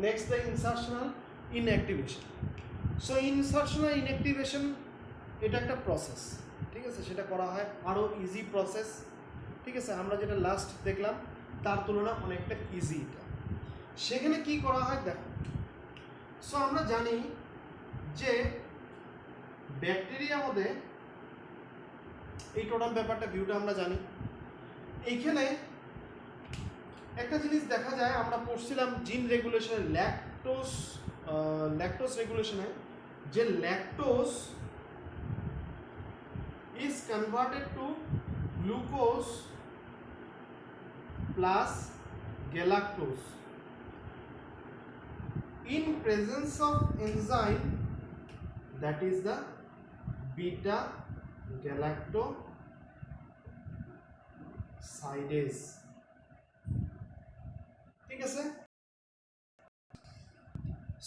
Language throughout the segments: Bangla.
Next the insertional inactivation. So insertional inactivation এটা একটা প্রসেস, ঠিক আছে, সেটা করা হয় আরও ইজি প্রসেস, ঠিক আছে। আমরা যেটা লাস্ট দেখলাম তার তুলনা অনেকটা ইজি এটা। সেখানে কি করা হয় দেখো। সো আমরা জানি যে ব্যাকটেরিয়ার মধ্যে এই টোটাল ব্যাপারটা ভিউটা আমরা জানি। এইখানে একটা জিনিস দেখা যায়, আমরা পড়ছিলাম জিন রেগুলেশনে ল্যাকটোজ রেগুলেশনে, যে lactose is converted to glucose plus galactose in presence of enzyme that is the beta galactosidase, ঠিক আছে।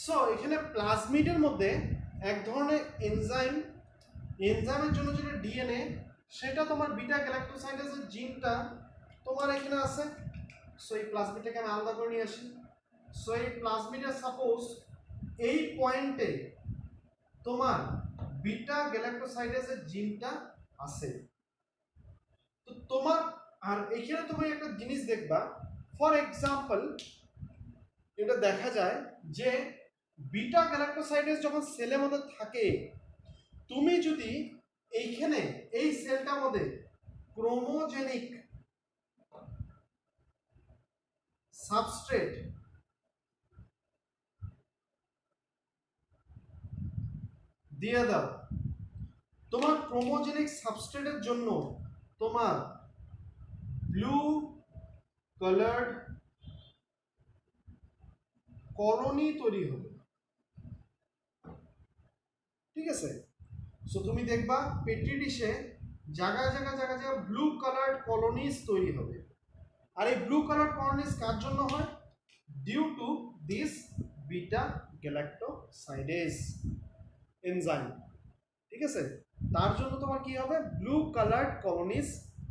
সো এখানে প্লাজমিডের মধ্যে এক ধরনের এনজাইমের জন্য যেটা ডিএনএ, সেটা তোমার বিটা গ্যালাক্টোসাইডেজের জিনটা তোমার এখানে আছে। সো এই প্লাজমিডটাকে আমি আলাদা করে নিয়ে আসি। সো এই প্লাজমিডের সাপোজ এই পয়েন্টে তোমার বিটা গ্যালাক্টোসাইডেজের জিনটা আছে। তো তোমার আর এখানে তুমি একটা জিনিস দেখবা, ফর এক্সাম্পল এটা দেখা যায় যে বিটা গ্যালাক্টোসাইডেজ যখন সেলের মধ্যে থাকে, তুমি যদি এইখানে এই সেলটার মধ্যে ক্রোমোজেনিক সাবস্ট্রেট দিয়ে দাও, তোমার ক্রোমোজেনিক সাবস্ট্রেটের জন্য তোমার ব্লু কালার্ড কলোনি তৈরি হবে, ঠিক আছে। সো তুমি দেখবা পেট্রি ডিশে জায়গায় জায়গায় জায়গায় জায়গায় ব্লু কালার্ড কলোনিজ তৈরি হবে। আর এই ব্লু কালার কলোনিজ কার জন্য হয়? Due to this beta galactosidase enzyme, ঠিক আছে। তার জন্য তোমার কি হবে? ব্লু কালার্ড কলোনিজ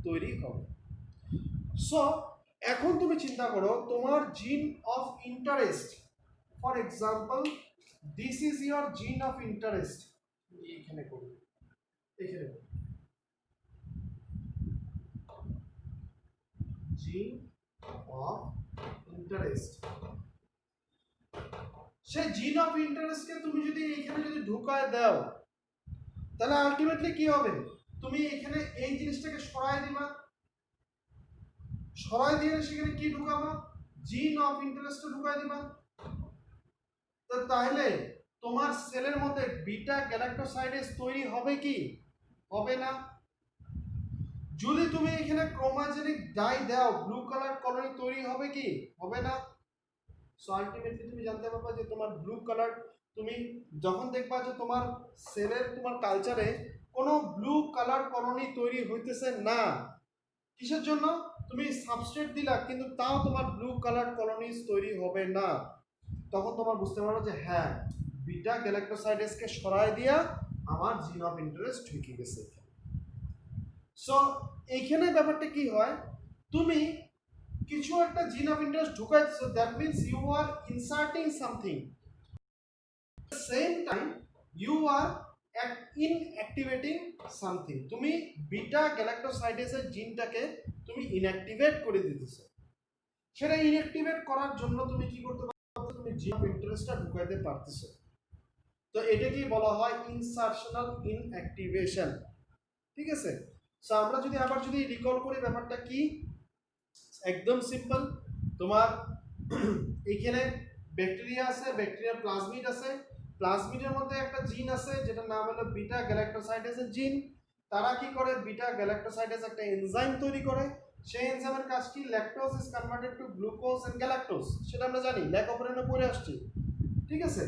তৈরি হবে। সো এখন তুমি চিন্তা করো তোমার জিন of interest, for example this is your জিন অফ ইন্টারেস্ট, এইখানে করবে, এখানে জিন অফ ইন্টারেস্ট। সেই জিন অফ ইন্টারেস্টকে তুমি যদি এইখানে যদি ঢুকায় দাও, তাহলে আলটিমেটলি কি হবে? তুমি এখানে এই জিনিসটাকে সরায় দিবা, সরাই দিয়ে সেখানে কি ঢুকাবা? জিন অফ ইন্টারেস্ট ঢুকাই দিবা। তো তাহলে তোমার সেলের মধ্যে বিটা গ্যালাক্টোসাইডেজ তৈরি হবে কি? হবে না। যদি তুমি এখানে ক্রোমোজেনিক ডাই দাও, ব্লু কালার কলোনি তৈরি হবে কি? হবে না। সো আলটিমেটলি তুমি জানতে পারবা যে তোমার ব্লু কালার, তুমি যখন দেখবা যে তোমার সেলের তোমার কালচারে কোনো ব্লু কালার কলোনি তৈরি হইতেছে না, কিসের জন্য? তুমি সাবস্ট্রেট দিলা কিন্তু তাও তোমার ব্লু কালার কলোনিজ তৈরি হবে না। তখন তোমার বুঝতে পারো যে হ্যাঁ, বিটা গ্যালাক্টোসাইডেজকে সরাই দিয়া আমার জিন অফ ইন্টারেস্ট ঢুকে গেছে। সো এইখানে ব্যাপারটা কি হয়, তুমি কিছু একটা জিন অফ ইন্টারেস্ট ঢুকাইছো, that means you are inserting something, same time you are inactivating something. তুমি বিটা গ্যালাক্টোসাইডেজের জিনটাকে তুমি ইনঅ্যাক্টিভেট করে দিতেছো। সেটা ইনঅ্যাক্টিভেট করার জন্য তুমি কি করতে পারছো? তুমি জিন অফ ইন্টারেস্টটা ঢুকাইতে পারতেছো। তো এটাকেই বলা হয় ইনসারশনাল ইনঅ্যাক্টিভেশন, ঠিক আছে। সো আমরা যদি আবার যদি রিকল করি ব্যাপারটা কি, একদম সিম্পল। তোমার এখানে ব্যাকটেরিয়া আছে, ব্যাকটেরিয়ার প্লাজমিড আছে, প্লাজমিডের মধ্যে একটা জিন আছে যেটার নাম হলো বিটা গ্যালাক্টোসাইডেজের জিন। তারা কি করে? বিটা গ্যালাক্টোসাইডেজ একটা এনজাইম তৈরি করে। সেই এনজাইমের কাজ কি? Lactose is converted to glucose and galactose, সেটা আমরা জানি, ল্যাক অপারেশনে পড়ে আসছি, ঠিক আছে।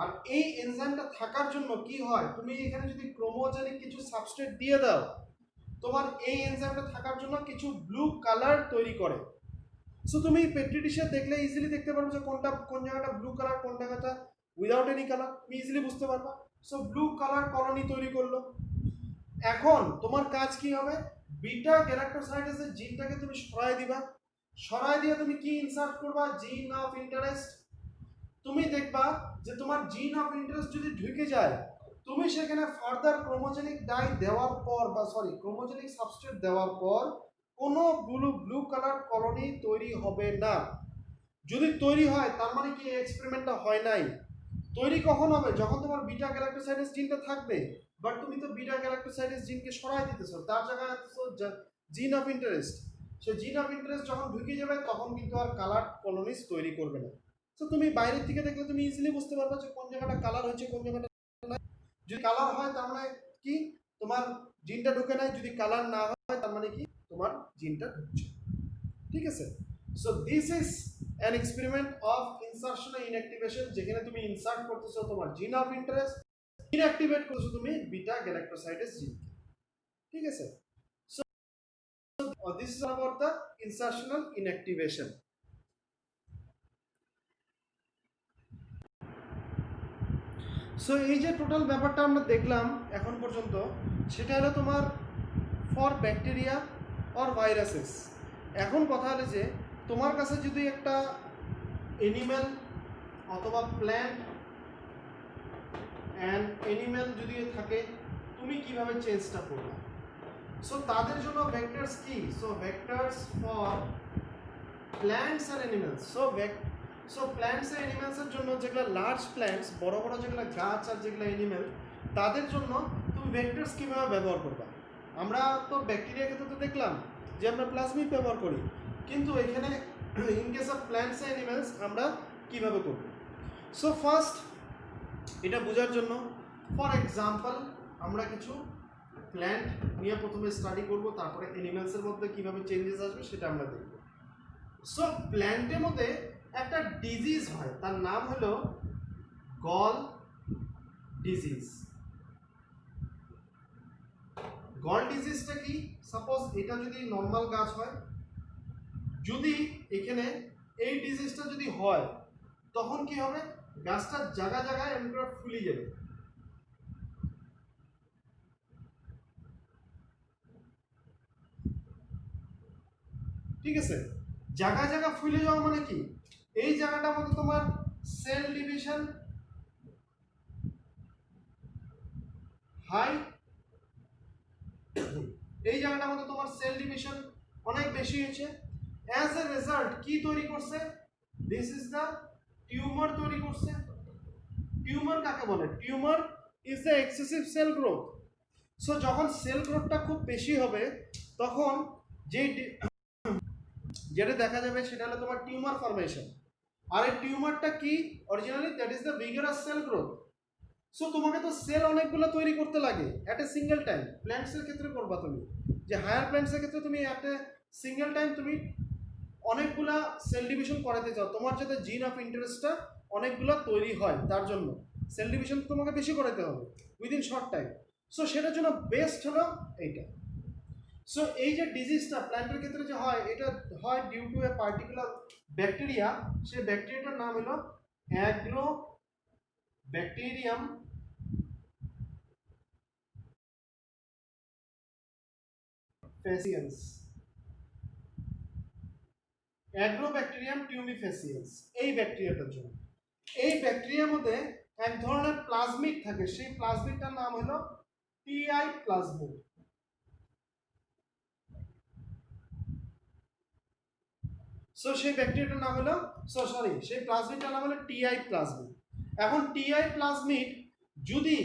আর এই এনজাইমটা থাকার জন্য কি হয়, তুমি এখানে যদি ক্রোমোজেনিক কিছু সাবস্ট্রেট দিয়ে দাও, তোমার এই এনজাইমটা থাকার জন্য কিছু ব্লু কালার তৈরি করে। সো তুমি পেট্রি ডিশে দেখলে ইজিলি দেখতে পারবে যে কোনটা কোন জায়গাটা ব্লু কালার, কোন জায়গাটা উইদাউট এনি কালার, তুমি ইজিলি বুঝতে পারবা। সো ব্লু কালার কলোনি তৈরি করলো। এখন তোমার কাজ কি হবে? বিটা গ্যালাক্টোসাইডেজের জিনটাকে তুমি সরাই দিবা, সরাই দিয়ে তুমি কি ইনসার্ট করবা? জিন অফ ইন্টারেস্ট। তুমি দেখবা যে তোমার জিন অফ ইন্টারেস্ট যদি ঢুকে যায়, তুমি সেখানে ফার্দার ক্রোমোজেনিক ডাই দেওয়ার পর বা ক্রোমোজেনিক সাবস্ট্রেট দেওয়ার পর কোনো ব্লু কালার কলোনি তৈরি হবে না। যদি তৈরি হয় তার মানে কি এক্সপেরিমেন্টটা হয় নাই। তৈরি কখন হবে? যখন তোমার বিটা গ্যালাক্টোসাইডেস জিনটা থাকবে, বাট তুমি তো বিটা গ্যালাক্টোসাইডেস জিনকে সরাই দিতেছো, তার জায়গায় জিন অফ ইন্টারেস্ট। সে জিন অফ ইন্টারেস্ট যখন ঢুকে যাবে তখন কিন্তু আর কালার কলোনিজ তৈরি করবে না। তো তুমি বাইরের থেকে দেখলে তুমি ইজিলি বুঝতে পারবে যে কোন জায়গাটা কালার হয়েছে কোন জায়গাটা নাই। যদি কালার হয় তার মানে কি তোমার জিনটা ঢুকে নাই, যদি কালার না হয় তার মানে কি তোমার জিনটা ঢুকছে। ঠিক আছে? So this is an experiment of insertion and inactivation, যেখানে তুমি ইনসার্ট করতেছো তোমার জিন অফ ইন্টারেস্ট, ইনঅ্যাক্টিভেট করছো তুমি বিটা গ্যালাক্টোসাইডেস জিন। ঠিক আছে? So this is about the insertional inactivation. সো এই যে টোটাল ব্যাপারটা আমরা দেখলাম এখন পর্যন্ত, সেটা হলো তোমার ফর ব্যাকটেরিয়া অর ভাইরাসেস। এখন কথা হলো যে তোমার কাছে যদি একটা এনিম্যাল অথবা প্ল্যান্ট অ্যান্ড এনিম্যাল যদি থাকে, তুমি কিভাবে চেঞ্জটা করবে? সো তাদের জন্য ভেক্টরস কি? So vectors for plants and animals. So plants and অ্যানিমেলসের জন্য যেগুলো লার্জ প্ল্যান্টস, বড় বড় যেগুলো গাছ আর যেগুলো অ্যানিমেল, তাদের জন্য তুমি ভেক্টরস কীভাবে ব্যবহার করবা? আমরা তো ব্যাকটেরিয়ার ক্ষেত্রে তো দেখলাম যে আমরা প্লাজমিড ব্যবহার করি, কিন্তু এখানে in case of plants and animals আমরা কীভাবে করব? সো ফার্স্ট এটা বোঝার জন্য ফর এক্সাম্পল আমরা কিছু প্ল্যান্ট নিয়ে প্রথমে স্টাডি করব, তারপরে অ্যানিমেলসের মধ্যে কীভাবে চেঞ্জেস আসবে সেটা আমরা দেখব। সো প্ল্যান্টের মধ্যে একটা ডিজিজ হয়, তার নাম হলো গল ডিজিজ। গল ডিজিজটা কি? সাপোজ এটা যদি নর্মাল গাছ হয়, যদি এখানে এই ডিজিজটা যদি হয় তখন কি হবে? গাছটার জায়গা জায়গায় এমনি করে ফুলে যাবে। ঠিক আছে? জায়গা জায়গা ফুলে যাওয়া মানে কি? এই জায়গাটার মধ্যে তোমার সেল ডিভিশন হাই, এই জায়গাটার মধ্যে তোমার সেল ডিভিশন অনেক বেশি হয়েছে। অ্যাজ এ রেজাল্ট কি তৈরি করছে? দিস ইজ দ্য টিউমার তৈরি করছে। টিউমার কাকে বলে? Tumour is the excessive cell growth. So যখন সেল গ্রোথটা খুব বেশি হবে তখন যেটা দেখা যাবে সেটা হলো তোমার টিউমার ফরমেশন। আর এই টিউমারটা কি? Originally that is the vigorous cell growth. So তোমাকে তো সেল অনেকগুলো তৈরি করতে লাগে অ্যাট এ সিঙ্গেল টাইম। প্ল্যান্টসের ক্ষেত্রে করবা তুমি, যে হায়ার প্ল্যান্টসের ক্ষেত্রে তুমি অ্যাট এ সিঙ্গেল টাইম তুমি অনেকগুলা সেল ডিভিশন করাতে চাও, তোমার যাতে জিন অফ ইন্টারেস্টটা অনেকগুলো তৈরি হয়, তার জন্য সেল ডিভিশন তোমাকে বেশি করাতে হবে উইদিন শর্ট টাইম। সো সেটার জন্য বেস্ট হলো এইটা। সো এই যে ডিজিজটা প্ল্যান্টের ক্ষেত্রে যে হয়, এটা হয় due to a particular bacteria. সেই ব্যাকটেরিয়াটার নাম হলো অ্যাগ্রো ব্যাকটেরিয়াম ফ্যাসিয়েন্স। অ্যাগ্রোব্যাকটেরিয়াম টিউমিফ্যাসিয়েন্স এই ব্যাকটেরিয়াটার জন্য। এই ব্যাকটেরিয়ার মধ্যে এক ধরনের প্লাজমিড থাকে, সেই প্লাজমিডটার নাম হলো টিআই প্লাজমিড। সো সেই ব্যাকটেরিয়াটার নাম হলো সেই প্লাজমিডটার নাম হলো টিআই প্লাজমিড। এখন টিআই প্লাজমিড যদি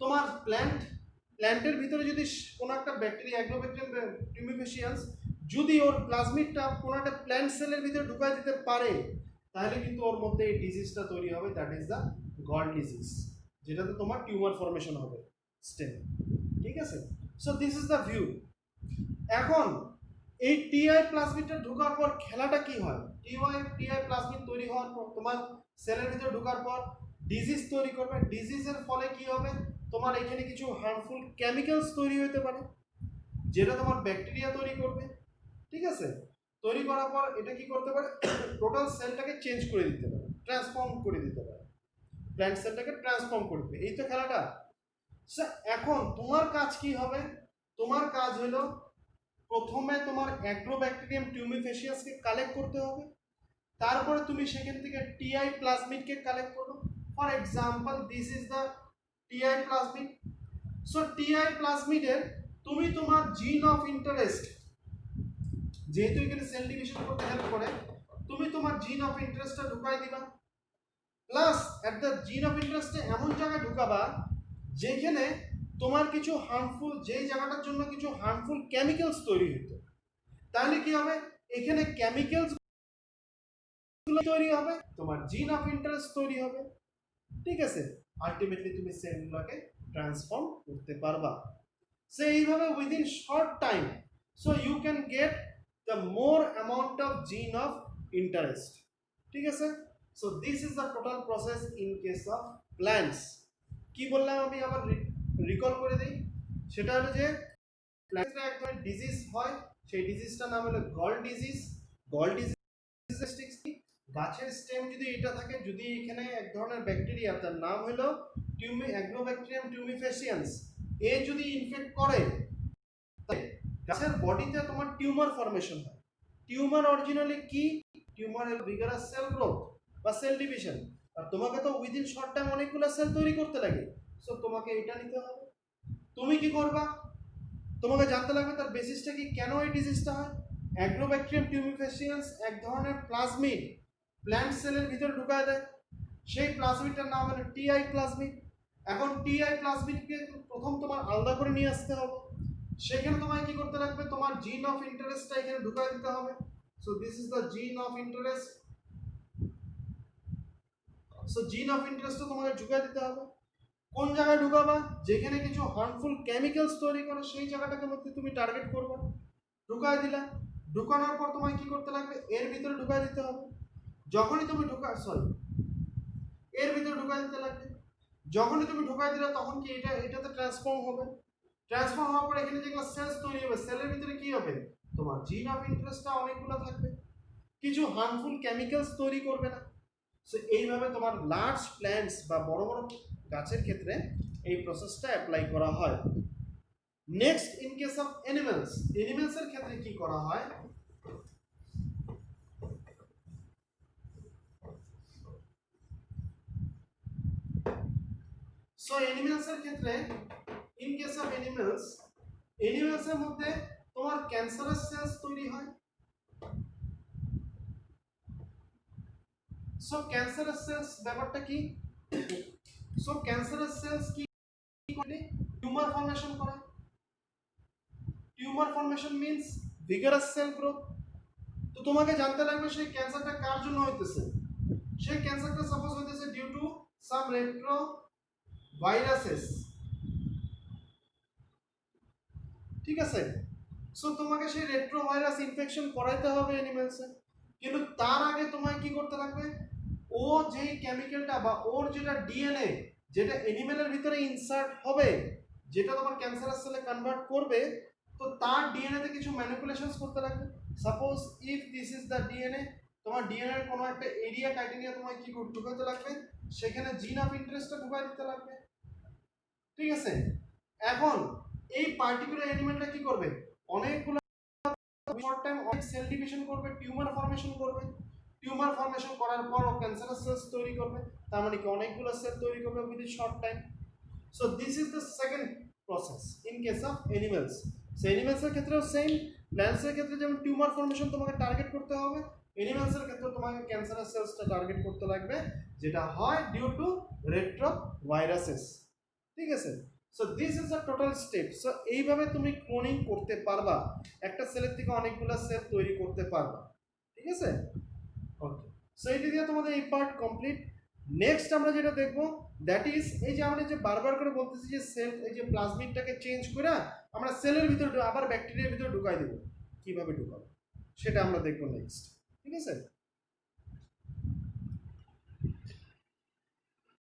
তোমার প্ল্যান্টের ভিতরে যদি কোনো একটা ব্যাকটেরিয়া অ্যাগ্রোব্যাকটেরিয়াম টিউমিফ্যাসিয়েন্স যদি ওর প্লাজমিডটা কোনো একটা প্ল্যান্ট সেলের ভিতরে ঢুকাই দিতে পারে, তাহলে কিন্তু ওর মধ্যে এই ডিজিজটা তৈরি হবে, that is the gall disease, যেটাতে তোমার টিউমার ফরমেশন হবে স্টেম। ঠিক আছে? So this is the view. এখন এই টিআই প্লাজমিডটা ঢোকার পর খেলাটা কি হয়? টিআই প্লাজমিড তৈরি হওয়ার পর তোমার সেলের ভিতরে ঢোকার পর ডিজিজ তৈরি করবে। ডিজিজের ফলে কি হবে? তোমার এখানে কিছু হার্মফুল কেমিক্যালস তৈরি হতে পারে, যেটা তোমার ব্যাকটেরিয়া তৈরি করবে। ঠিক আছে? তৈরি করার পর এটা কি করতে পারে? টোটাল সেলটাকে চেঞ্জ করে দিতে পারে, ট্রান্সফর্ম করে দিতে পারে, প্ল্যান্ট সেলটাকে ট্রান্সফর্ম করে দিবে। এই তো খেলাটা। এখন তোমার কাজ কি হবে? তোমার কাজ হলো প্রথমে তোমার অ্যাগ্রোব্যাকটেরিয়াম টিউমিফ্যাসিয়াসকে কালেক্ট করতে হবে, তারপরে তুমি সেখান থেকে টিআই প্লাজমিডকে কালেক্ট করো। For example this is the Ti plasmid. So Ti প্লাজমিডের তুমি তোমার জিন অফ ইন্টারেস্ট, যেহেতু এখানে সেল ডিভিশন করতে হেল্প করে, তুমি তোমার জিন অফ ইন্টারেস্টটা ঢুকাই দিবা। প্লাস এট দ্য জিন অফ ইন্টারেস্টে এমন জায়গায় ঢুকাবা যেখানে তোমার কিছু হার্মফুল, যেই জায়গাটার জন্য কিছু হার্মফুল কেমিক্যালস তৈরি হতো, তাহলে কি হবে, এখানে কেমিক্যালস তৈরি হবে, তোমার জিন অফ ইন্টারেস্ট তৈরি হবে। ঠিক আছে, আলটিমেটলি তুমি সেলগুলোকে ট্রান্সফর্ম করতে পারবা। সো এইভাবে within short time, so you can get the more amount of gene of interest. ঠিক আছে, so this is the total process in case of plants. কি বললাম আমি আবার রিকল করে দিই, সেটা হলো যে প্ল্যান্টসে এক ধরনের ডিজিজ হয়, সেই ডিজিজটার নাম হলো গল ডিজিজ। গল ডিজিজ গাছের স্টেম যদি এটা থাকে, যদি এখানে এক ধরনের ব্যাকটেরিয়া, তার নাম হলো অ্যাগ্রোব্যাকটেরিয়াম টিউমিফেসিয়েন্স, এ যদি ইনফেক্ট করে গাছের বডিতে তোমার টিউমার ফর্মেশন হয়। টিউমার অরিজিনালি কি, টিউমার হলো ভিগারাস সেল গ্রোথ বা সেল ডিভিশন, আর তোমাকে তো উইদিন শর্ট টাইম অনেকগুলো সেল তৈরি করতে লাগে। সো তোমাকে এটা নিতে হবে। তুমি কি করবা, তোমাকে জানতে লাগবে তার বেসিসটা কি, কেন এই ডিজিজটা হয়। অ্যাগ্রোব্যাকটেরিয়াম টিউমিফেসিয়েন্স এক ধরনের প্লাজমিড প্ল্যান্ট সেলের ভিতরে ঢুকায় দেয়, সেই প্লাজমিডটার নাম হলো টিআই প্লাজমিড। এখন টিআই প্লাজমিডকে প্রথম তোমার আলাদা করে নিয়ে আসতে হবে, সেখানে তোমায় কি করতে লাগবে, তোমার জিন অফ ইন্টারেস্টটা এখানে ঢুকায় দিতে হবে। সো দিস ইজ দ্য জিন অফ ইন্টারেস্ট। সো জিন অফ ইন্টারেস্টটা তোমাকে ঢুকায় দিতে হবে। কোন জায়গায় ঢুকাবা, যেখানে কিছু হার্মফুল কেমিক্যালস তৈরি করে সেই জায়গাটাকে মধ্যে তুমি টার্গেট করবে। ঢুকায় দিলা, ঢুকানোর পর তোমায় কি করতে লাগবে, এর ভিতরে ঢুকায় দিতে হবে। যখনই তুমি এর ভিতরে ঢুকাই দিতে লাগবে, যখনই তুমি ঢুকাই দিলে তখন কি এটাতে ট্রান্সফর্ম হবে। ট্রান্সফর্ম হওয়ার পর এখানে যেগুলো সেলস তৈরি হবে, সেলের ভিতরে কি হবে, তোমার জিন অফ ইন্টারেস্টটা অনেকগুলো থাকবে, কিছু হার্মফুল কেমিক্যালস তৈরি করবে না। সো এইভাবে তোমার লার্জ প্ল্যান্টস বা বড় বড় গাছের ক্ষেত্রে এই প্রসেসটা অ্যাপ্লাই করা হয়। Next, in case of animals, অ্যানিমালসের ক্ষেত্রে কি করা হয়, সো অ্যানিমালসের ক্ষেত্রে, ইন কেস অফ অ্যানিমালসের মধ্যে তোমার ক্যান্সারাস সেলস তৈরি হয়। সো ক্যান্সারাস সেলস ব্যাপারটা কি, সো ক্যান্সারাস সেলস কি করে, টিউমার ফর্মেশন করে। Tumour formation means vigorous cell growth. তো তোমাকে জানতে লাগবে সেই ক্যান্সারটা কার জন্য হইতেছে। সেই ক্যান্সারটা সাপোজ হইতেছে due to some retro viruses. ঠিক আছে, সো তোমাকে সেই রেট্রো ভাইরাস ইনফেকশন করাইতে হবে অ্যানিমেলসে, কিন্তু তার আগে তোমায় কি করতে লাগবে, ও যেই কেমিক্যালটা বা ওর যেটা ডিএনএ, যেটা অ্যানিমেলের ভিতরে ইনসার্ট হবে, যেটা তোমার ক্যান্সারাস সেলে কনভার্ট করবে, তো তার ডিএনএ তে কিছু ম্যানিপুলেশনস করতে লাগবে। Suppose if this is the DNA, তোমার ডিএনএ এর কোনো একটা এরিয়া ক্রাইটেরিয়া তোমায় কি ঢুকাতে লাগবে, সেখানে জিন অফ ইন্টারেস্টটা ঢুকাই দিতে লাগবে। ঠিক আছে, এখন এই পার্টিকুলার অ্যানিমেলটা কি করবে, অনেকগুলো শর্ট টাইম অনেক সেল ডিভিশন করবে, টিউমার ফর্মেশন করবে। টিউমার ফর্মেশন করার পর ও ক্যান্সারাস সেলস তৈরি করবে, তার মানে কি অনেকগুলো সেল তৈরি করবে within short time. So this is the second process in case of animals. So অ্যানিমালসের ক্ষেত্রেও সেম, প্ল্যান্টসের ক্ষেত্রে যেমন টিউমার ফর্মেশন তোমাকে টার্গেট করতে হবে, অ্যানিমালসের ক্ষেত্রে তোমাকে ক্যান্সারাস সেলসটা টার্গেট করতে লাগবে, যেটা হয় ডিউ টু রেট্রো ভাইরাসেস। ঠিক আছে, so this is the total step. So এইভাবে তুমি ক্লোনিং করতে পারবা, একটা সেলের থেকে অনেকগুলো সেল তৈরি করতে পারবা। ঠিক আছে, ওকে, সো এইটা দিয়ে তোমাদের এই পার্ট কমপ্লিট। নেক্সট আমরা যেটা দেখবো দ্যাট ইজ, এই যে আমরা যে বারবার করে বলতেছি যে সেল, এই যে প্লাজমিডটাকে চেঞ্জ করে আমরা সেলের ভিতরে আবার ব্যাকটেরিয়ার ভিতরে ঢুকাই দেবো, কিভাবে ঢুকাবো সেটা আমরা দেখবো নেক্সট। ঠিক আছে।